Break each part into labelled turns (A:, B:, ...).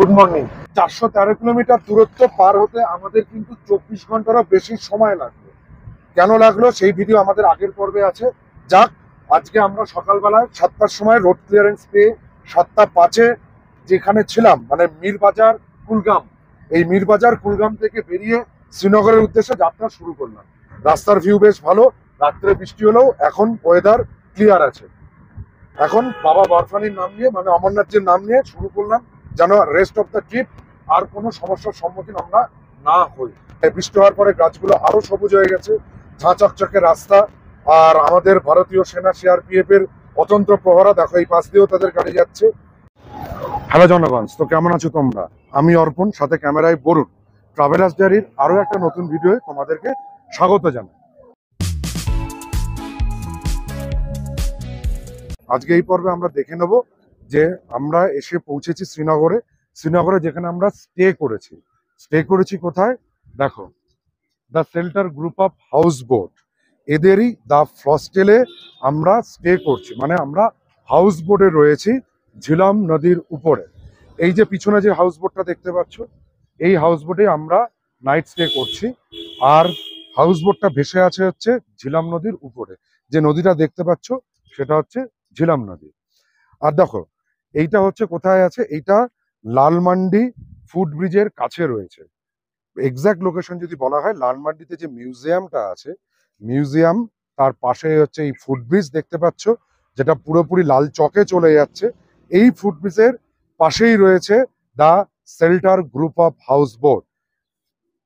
A: Good morning. 413 kilometre দূরত্ব পার হতে আমাদের কিন্তু 24 ঘন্টারও বেশি সময় লাগলো। কেন লাগলো সেই ভিডিও আমাদের আগের পর্বে আছে। যাক, আজকে আমরা সকালবেলায় 7টার সময় রোড ক্লিয়ারেন্স পেয়ে 7টা 5-এ যেখানে ছিলাম মানে মীরবাজার কুলগাম, এই মীরবাজার কুলগাম থেকে বেরিয়ে শ্রীনগরের উদ্দেশ্যে যাত্রা শুরু করলাম। রাস্তার ভিউ বেশ ভালো, রাত্রে বৃষ্টি হলেও এখন ওয়েদার ক্লিয়ার আছে। এখন বাবা বরফানির নাম নিয়ে মানে অমরনাথজির নাম নিয়ে শুরু করলাম, যেন রেস্ট অফ দ্য ট্রিপ আর কোনো সমস্যার সম্মুখীন আমরা না হই। বৃষ্টি হওয়ার পরে গাছগুলো আরো সবুজ হয়ে গেছে, ঝাঁ চকচকে রাস্তা, আর আমাদের ভারতীয় সেনা সিআরপিএফ এর অতন্ত্র প্রহরা দেখো এই পাশ দিয়েও তাদের গাড়ি যাচ্ছে। হ্যালো জনগণ, তো কেমন আছো তোমরা? আমি অর্পণ, সাথে ক্যামেরায় বরুণ। ট্রাভেলার্স ডায়েরির আরো একটা নতুন ভিডিওয়ে তোমাদেরকে স্বাগত জানাই। আজকে এই পর্বে আমরা দেখে নেব যে আমরা এসে পৌঁছেছি শ্রীনগরে। শ্রীনগরে যেখানে আমরা স্টে করেছি কোথায় দেখো, the shelter group of house boat, এদেরই দ্য ফ্রস্টেলে আমরা স্টে করছি। মানে আমরা হাউস বোটে রয়েছি ঝিলাম নদীর উপরে। এই যে পিছনে যে হাউস বোটটা দেখতে পাচ্ছ, এই হাউস বোটে আমরা নাইট স্টে করছি। আর হাউস বোটটা ভেসে আছে হচ্ছে ঝিলাম নদীর উপরে। যে নদীটা দেখতে পাচ্ছ সেটা হচ্ছে ঝিলাম নদী। আর দেখো এইটা হচ্ছে কোথায় আছে, এইটা লালমান্ডি ফুট ব্রিজের কাছে রয়েছে। এক্সাক্ট লোকেশন যদি বলা হয়, লালমান্ডিতে যে মিউজিয়ামটা আছে, মিউজিয়াম তার পাশে হচ্ছে এই ফুট ব্রিজ দেখতে পাচ্ছ, যেটা পুরোপুরি লাল চকে চলে যাচ্ছে। এই ফুট ব্রিজের পাশেই রয়েছে the shelter group of house boat.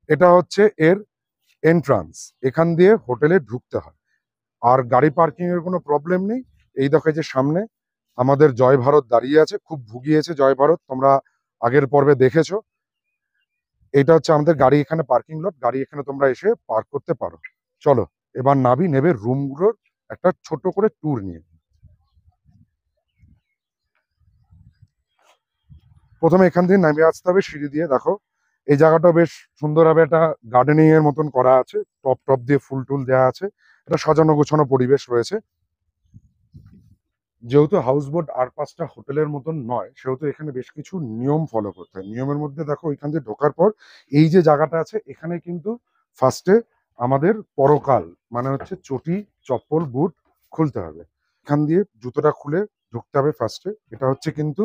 A: এটা হচ্ছে এর এন্ট্রান্স, এখান দিয়ে হোটেলে ঢুকতে হয়। আর গাড়ি পার্কিং এর কোনো প্রবলেম নেই। এই দেখো যে সামনে আমাদের জয় ভারত দাঁড়িয়ে আছে, খুব ভুগিয়েছে জয় ভারত, তোমরা আগের পর্বে দেখেছো। এটা হচ্ছে আমাদের গাড়ি এখানে পার্কিং লট, গাড়ি এখানে তোমরা এসে পার্ক করতে পারো। চলো এবার নাবি, নেবে রুমগুলোর একটা ছোট করে ট্যুর নিয়ে। প্রথমে এখান থেকে নামিয়ে আসতে হবে সিঁড়ি দিয়ে। দেখো এই জায়গাটা বেশ সুন্দরভাবে একটা গার্ডেনিং এর মতন করা আছে, টপ টপ দিয়ে ফুল টুল দেওয়া আছে, এটা সাজানো গোছানো পরিবেশ রয়েছে। যেহেতু হাউস বোট আর 5টা হোটেলের মতন নয়, সেহেতু এখানে বেশ কিছু নিয়ম ফলো করতে হয়। নিয়মের মধ্যে দেখো এখান দিয়ে ঢোকার পর এই যে জায়গাটা আছে, এখানে কিন্তু ফার্স্টে আমাদের পরকাল মানে হচ্ছে চটি, চপ্পল, বুট খুলতে হবে। এখান দিয়ে জুতোটা খুলে ঢুকতে হবে ফার্স্টে। এটা হচ্ছে কিন্তু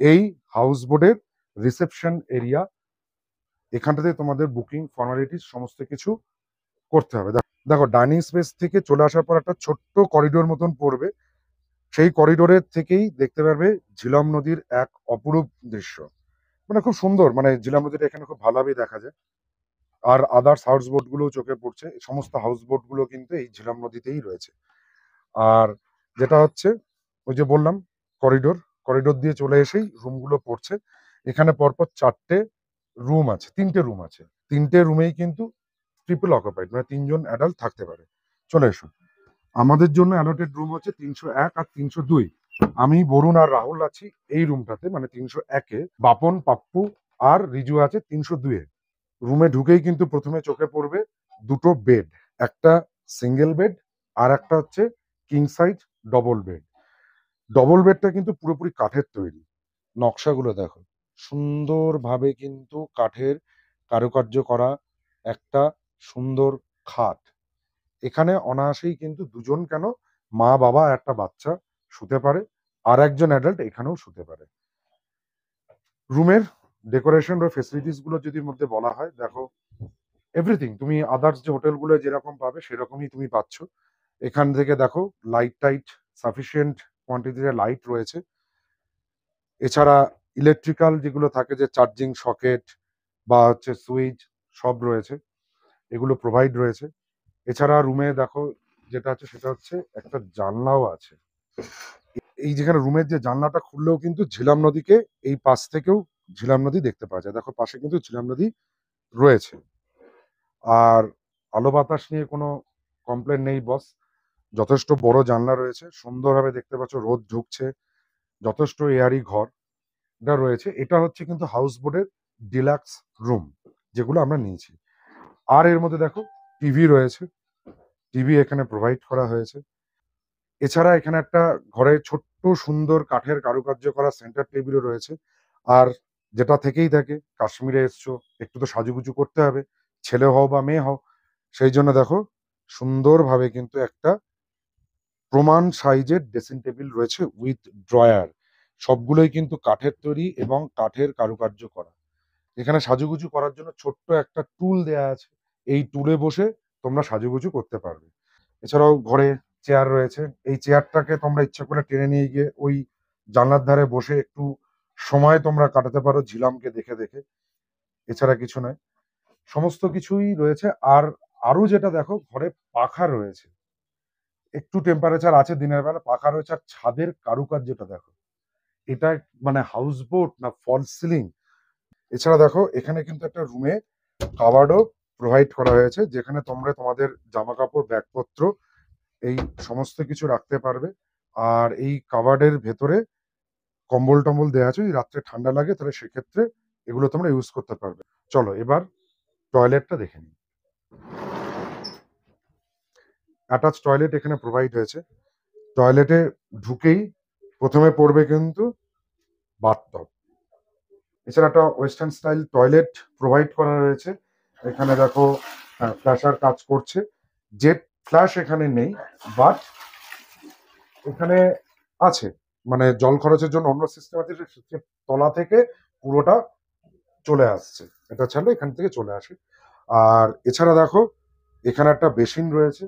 A: এই হাউস বোটের রিসেপশন এরিয়া। এখানটাতে তোমাদের বুকিং ফর্মালিটিস সমস্ত কিছু করতে হবে। দেখো ডাইনিং স্পেস থেকে চলে আসার পর একটা ছোট্ট করিডোর মতন পড়বে, সেই করিডোরের থেকেই দেখতে পারবে ঝিলাম নদীর এক অপরূপ দৃশ্য। মানে খুব সুন্দর, মানে ঝিলাম নদীটা এখানে খুব ভালোভাবেই দেখা যায়। আর আদার্স হাউস বোট গুলো চোখে পড়ছে, এই সমস্ত হাউস বোট গুলো কিন্তু এই ঝিলাম নদীতেই রয়েছে। আর যেটা হচ্ছে ওই যে বললাম করিডোর, করিডোর দিয়ে চলে এসেই রুমগুলো পড়ছে। এখানে পরপর 4টে রুম আছে, 3টে রুম আছে, 3টে রুমেই কিন্তু ট্রিপল অকুপাইড, মানে 3জন অ্যাডাল্ট থাকতে পারে। চলে এসো। আমাদের জন্য অ্যালোটেড রুম হচ্ছে 301 আর 302। আমি, বরুণ আর রাহুল আছি এই রুমটাতে, মানে 301-এ। বাপন, পাপ্পু আর রিজু আছে 302-এ। রুমে ঢুকেই কিন্তু প্রথমে চোখে পড়বে দুটো বেড, একটা সিঙ্গেল বেড আর একটা হচ্ছে king size double bed. Double বেডটা কিন্তু পুরোপুরি কাঠের তৈরি। নকশাগুলো দেখো, সুন্দরভাবে কিন্তু কাঠের কারুকার্য করা একটা সুন্দর খাট। এখানে অনায়াসেই কিন্তু 2জন কেন, মা বাবা একটা বাচ্চা শুতে পারে, আর একজন অ্যাডাল্ট এখানেও শুতে পারে। রুমের ডেকোরেশন বা ফেসিলিটিস গুলো যদি মধ্যে বলা হয়, দেখো এভরিথিং তুমি আদার্স যে হোটেলগুলো যেরকম পাবে সেরকমই তুমি পাচ্ছ। এখান থেকে দেখো লাইট টাইট সাফিসিয়েন্ট কোয়ান্টিটিতে লাইট রয়েছে। এছাড়া ইলেকট্রিক্যাল যেগুলো থাকে, যে চার্জিং সকেট বা হচ্ছে সুইচ, সব রয়েছে, এগুলো প্রোভাইড রয়েছে। এছাড়া রুমে দেখো যেটা আছে সেটা হচ্ছে একটা জানলাও আছে। এই যেখানে রুমের যে জানলাটা খুললেও কিন্তু ঝিলাম নদীকে এই পাশ থেকেও ঝিলাম নদী দেখতে পাওয়া যায়। দেখো পাশে কিন্তু ঝিলাম নদী রয়েছে। আর আলো বাতাস নিয়ে কোনো কমপ্লেন নেই বস, যথেষ্ট বড় জানলা রয়েছে, সুন্দরভাবে দেখতে পাচ্ছ রোদ ঢুকছে, যথেষ্ট এয়ারি ঘর এটা রয়েছে। এটা হচ্ছে কিন্তু হাউস বোটের ডিলাক্স রুম যেগুলো আমরা নিয়েছি। আর এর মধ্যে দেখো টিভি রয়েছে, টিভি এখানে প্রোভাইড করা হয়েছে। এছাড়া এখানে একটা ঘরে ছোট্ট সুন্দর কাঠের কারুকার্য করা সেন্টার টেবিলও রয়েছে। আর যেটা থেকেই থাকে, কাশ্মীরে এসছো একটু তো সাজুগুজু করতে হবে, ছেলে হও বা মেয়ে হও। সেই জন্য দেখো সুন্দরভাবে কিন্তু একটা প্রমাণ সাইজের ড্রেসিং টেবিল রয়েছে উইথ ড্রয়ার। সবগুলোই কিন্তু কাঠের তৈরি এবং কাঠের কারুকার্য করা। এখানে সাজুগুজু করার জন্য ছোট্ট একটা টুল দেয়া আছে। এই টুলে বসে তোমরা সাজুগুজু করতে পারবে। এছাড়াও ঘরে চেয়ার রয়েছে। এই চেয়ারটাকে তোমরা ইচ্ছা করে টেনে নিয়ে গিয়ে ওই জানলার ধারে বসে একটু সময় তোমরা কাটাতে পারো ঝিলামকে দেখে দেখে। এছাড়া কিছু নয়। সমস্ত কিছুই রয়েছে। আর আরো যেটা দেখো, ঘরে পাখা রয়েছে। একটু টেম্পারেচার আছে দিনের বেলা, পাখা রয়েছে। আর ছাদের কারুকার্যটা দেখো। এটা মানে হাউস বোট না ফলস সিলিং। এছাড়া দেখো এখানে কিন্তু একটা রুমে কাবার্ডও প্রোভাইড করা হয়েছে, যেখানে তোমরা তোমাদের জামা কাপড়, ব্যাগপত্র এই সমস্ত কিছু রাখতে পারবে। আর এই কাবার্ডের ভেতরে কম্বল টম্বল দেওয়া আছে, যদি রাত্রে ঠান্ডা লাগে তাহলে সেক্ষেত্রে এগুলো তোমরা ইউজ করতে পারবে। চলো এবার টয়লেটটা দেখে নিই। অ্যাটাচ টয়লেট এখানে প্রোভাইড হয়েছে। টয়লেটে ঢুকেই প্রথমে পড়বে কিন্তু বাথটব। এছাড়া একটা ওয়েস্টার্ন স্টাইল টয়লেট প্রোভাইড করা রয়েছে। এখানে দেখো ফ্ল্যাশার কাজ করছে। জেট ফ্ল্যাশ এখানে নেই, বাট এখানে আছে। মানে জল খরচের জন্য অন্য সিস্টেম আছে, সে তলা থেকে পুরোটা চলে আসছে, এটা ছাড়লে এখান থেকে চলে আসে। আর এছাড়া দেখো এখানে একটা বেসিন রয়েছে,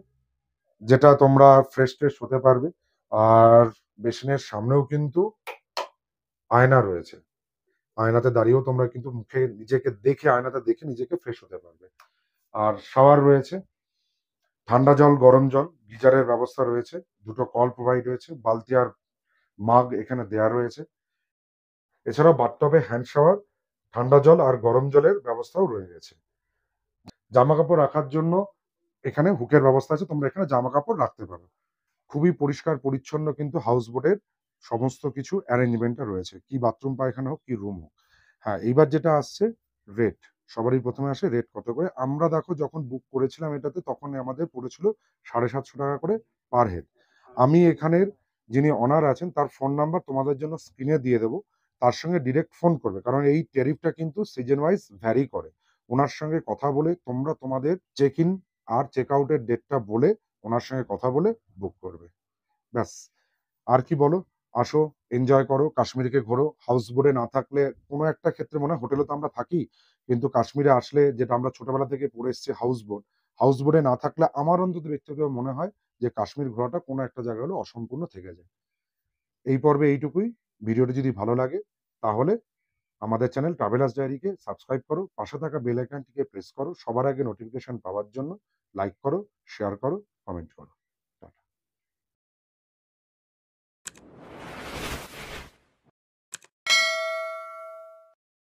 A: যেটা তোমরা ফ্রেশ ট্রেশ হতে পারবে। আর বেসিনের সামনেও কিন্তু আয়না রয়েছে। আয়নাতে দাঁড়িয়েও তোমরা কিন্তু মুখে নিজেকে দেখে, আয়নাতে দেখে নিজেকে ফ্রেশ হতে পারবে। আর শাওয়ার রয়েছে, ঠান্ডা জল, গরম জল, গিজারের ব্যবস্থা রয়েছে। দুটো কল প্রোভাইড হয়েছে, বালতি আর মাগ এখানে দেয়া রয়েছে। এছাড়াও বাথটবে হ্যান্ড শাওয়ার, ঠান্ডা জল আর গরম জলের ব্যবস্থাও রয়ে গেছে। জামা কাপড় রাখার জন্য এখানে হুকের ব্যবস্থা আছে, তোমরা এখানে জামা কাপড় রাখতে পারো। খুবই পরিষ্কার পরিচ্ছন্ন কিন্তু হাউস বোটের সমস্ত কিছু অ্যারেঞ্জমেন্টটা রয়েছে, কি বাথরুম পায়খানা হোক কি রুম হোক। হ্যাঁ, এইবার যেটা আসছে রেট। সবারই প্রথমে আসে রেট কত করে। আমরা দেখো যখন বুক করেছিলাম এটাতে, তখন আমাদের পড়েছিল 750 টাকা করে পার হেড। আমি এখানের যিনি অনার আছেন তার ফোন নাম্বার তোমাদের জন্য স্ক্রিনে দিয়ে দেবো। তার সঙ্গে ডিরেক্ট ফোন করবে, কারণ এই ট্যারিফটা কিন্তু সিজন ওয়াইজ ভ্যারি করে। ওনার সঙ্গে কথা বলে তোমরা তোমাদের চেক ইন আর চেক আউটের ডেটটা বলে ওনার সঙ্গে কথা বলে বুক করবে। ব্যাস, আর কি বলো। আসো, এনজয় করো, কাশ্মীরকে ঘোরো। হাউস বোটে না থাকলে কোনো একটা ক্ষেত্রে মনে হয়, হোটেলে তো আমরা থাকি, কিন্তু কাশ্মীরে আসলে যেটা আমরা ছোটবেলা থেকে পড়ে এসেছি হাউস বোট, হাউস বোটে না থাকলে আমার অন্তত ব্যক্তিগতভাবে মনে হয় যে কাশ্মীর ঘোরাটা কোনো একটা জায়গা হলো অসম্পূর্ণ থেকে যায়। এই পর্বে এইটুকুই। ভিডিওটি যদি ভালো লাগে তাহলে আমাদের চ্যানেল ট্রাভেলার্স ডায়েরিকে সাবস্ক্রাইব করো, পাশে থাকা বেল আইকনটিকে প্রেস করো, সবার আগে নোটিফিকেশন পাওয়ার জন্য লাইক করো, শেয়ার করো, কমেন্ট করো।